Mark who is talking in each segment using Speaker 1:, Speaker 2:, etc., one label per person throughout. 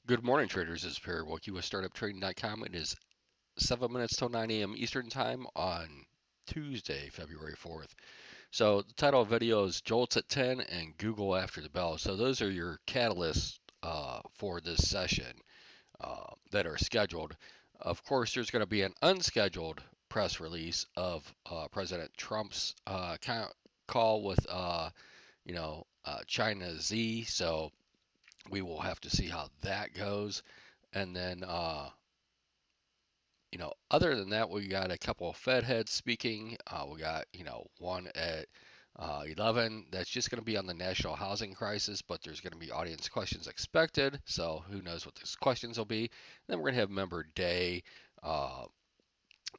Speaker 1: Good morning, traders. This is Perry Wilkie with StartupTrading.com. It is 7 minutes till 9 a.m. Eastern Time on Tuesday, February 4th. So the title of the video is JOLTS at 10 and Google after the bell. So those are your catalysts for this session that are scheduled. Of course, there's going to be an unscheduled press release of President Trump's call with, China Z. So we will have to see how that goes. And then, other than that, we got a couple of Fed heads speaking. We got, one at 11 that's just going to be on the national housing crisis, but there's going to be audience questions expected. So who knows what those questions will be. Then we're going to have member day uh,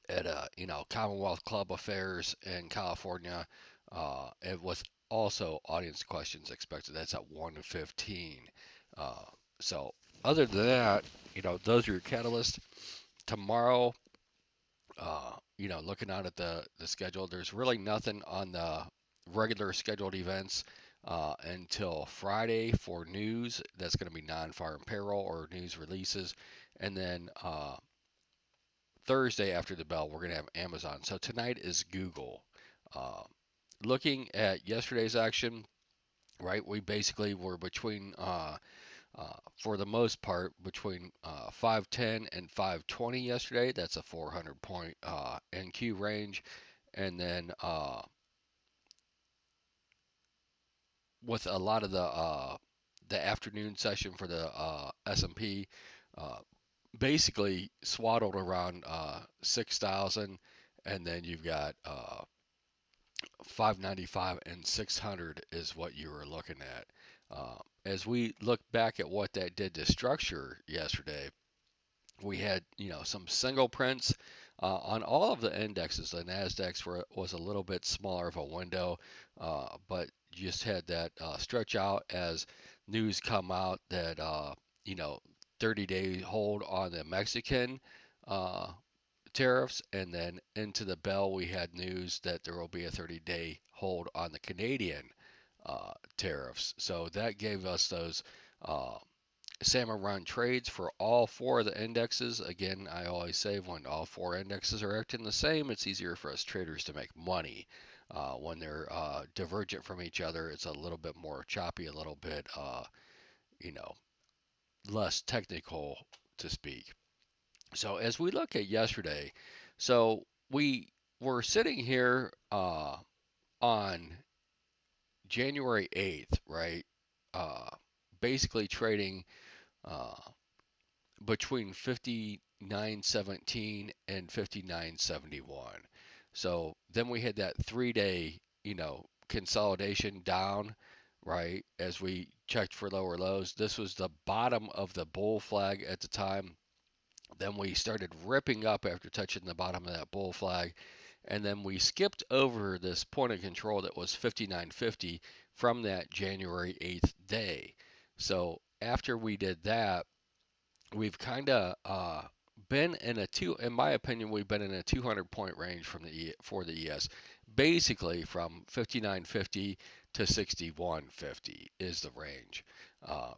Speaker 1: at Commonwealth Club Affairs in California. It was also audience questions expected. That's at 1:15. Uh, so other than that, those are your catalysts. Tomorrow, looking out at the schedule, there's really nothing on the regular scheduled events until Friday for news. That's going to be non-farm payroll or news releases, and then Thursday after the bell, we're going to have Amazon. So tonight is Google. Uh, Looking at yesterday's action, right? We basically were between for the most part, between 510 and 520 yesterday. That's a 400 point NQ range. And then with a lot of the afternoon session for the S&P, uh, basically swaddled around 6,000, and then you've got 595 and 600 is what you were looking at. As we look back at what that did to structure yesterday, we had some single prints on all of the indexes. The was a little bit smaller of a window, but just had that stretch out as news come out that you know 30-day hold on the Mexican uh, tariffs, and then into the bell we had news that there will be a 30-day hold on the Canadian tariffs. So that gave us those uh, salmon run trades for all four of the indexes. Again, I always say when all four indexes are acting the same, it's easier for us traders to make money. When they're divergent from each other, it's a little bit more choppy, a little bit, you know, less technical to speak. So as we look at yesterday, so we were sitting here on January 8th, right? Uh, Basically trading uh, between 59.17 and 59.71. So then we had that 3 day, consolidation down, right? As we checked for lower lows, this was the bottom of the bull flag at the time. Then we started ripping up after touching the bottom of that bull flag. And then we skipped over this point of control that was 59.50 from that January 8th day. So after we did that, we've kind of been in a in my opinion, we've been in a 200 point range from for the ES, basically from 59.50 to 61.50 is the range,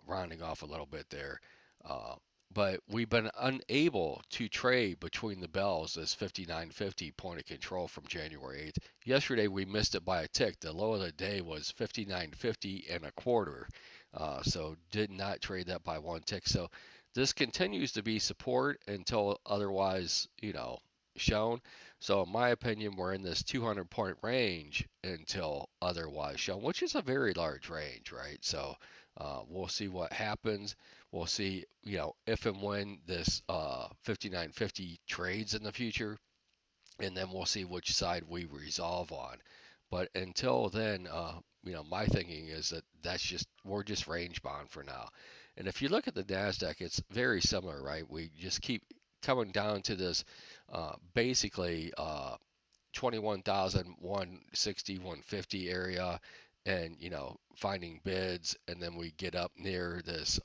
Speaker 1: rounding off a little bit there. Uh, but we've been unable to trade between the bells this 59.50 point of control from January 8th. Yesterday we missed it by a tick. The low of the day was 59.50 and a quarter. So did not trade that by one tick. So this continues to be support until otherwise, shown. So in my opinion, we're in this 200 point range until otherwise shown, which is a very large range, right? So we'll see what happens. We'll see, if and when this 59.50 trades in the future, and then we'll see which side we resolve on. But until then, my thinking is that we're just range bound for now. And if you look at the Nasdaq, it's very similar, right? We just keep coming down to this basically 21,160, 150 area, and finding bids, and then we get up near this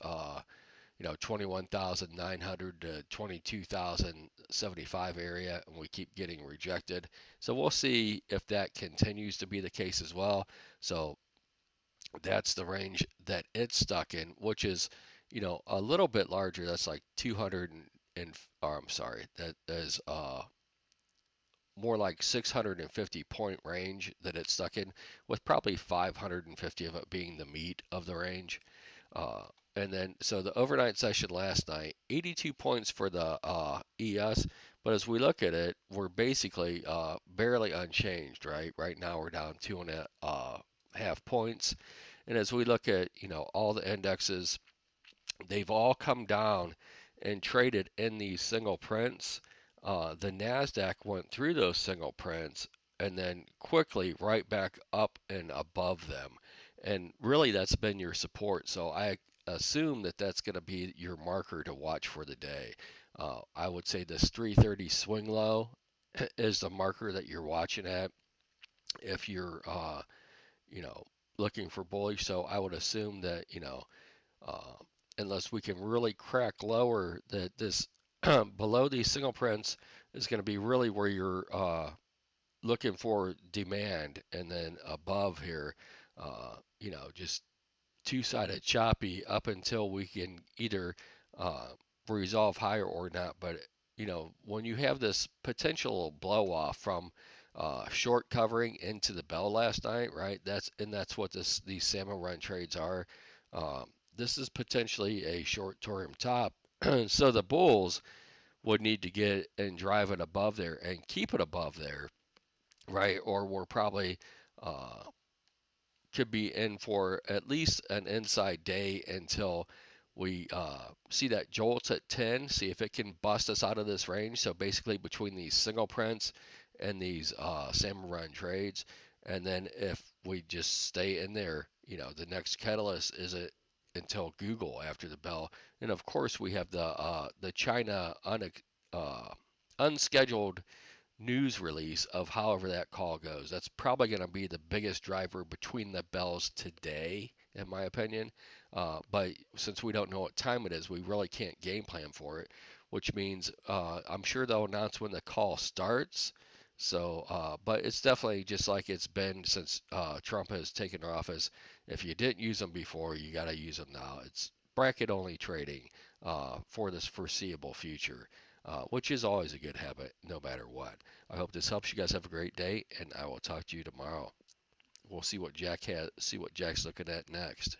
Speaker 1: 21,900 to 22,075 area, and we keep getting rejected. So we'll see if that continues to be the case as well. So that's the range that it's stuck in, which is, a little bit larger. That's like 200 or I'm sorry, that is more like 650 point range that it's stuck in, with probably 550 of it being the meat of the range. Uh, and then, so the overnight session last night, 82 points for the ES. But as we look at it, we're basically barely unchanged, right? Right now, we're down 2.5 points. And as we look at, all the indexes, they've all come down and traded in these single prints. The NASDAQ went through those single prints and then quickly right back up and above them. And really, that's been your support. So I assume that that's going to be your marker to watch for the day. I would say this 330 swing low is the marker that you're watching at if you're, you know, looking for bullish. So I would assume that, uh, unless we can really crack lower, that this below these single prints is going to be really where you're looking for demand, and then above here, just two-sided choppy up until we can either uh, resolve higher or not. But when you have this potential blow off from short covering into the bell last night, right? That's what these salmon run trades are. Um, this is potentially a short-term top, so the bulls would need to get and drive it above there and keep it above there, right? Or we're probably uh, could be in for at least an inside day until we see that JOLTS at 10, see if it can bust us out of this range. So basically between these single prints and these salmon run trades. And then if we just stay in there, the next catalyst is it until Google after the bell. And of course we have the China unscheduled news release of however that call goes. That's probably going to be the biggest driver between the bells today, in my opinion. But since we don't know what time it is, we really can't game plan for it, which means I'm sure they'll announce when the call starts. So, but it's definitely just like it's been since Trump has taken office. If you didn't use them before, you got to use them now. It's bracket only trading for this foreseeable future, which is always a good habit, no matter what. I hope this helps. You guys have a great day, and I will talk to you tomorrow. We'll see what Jack's looking at next.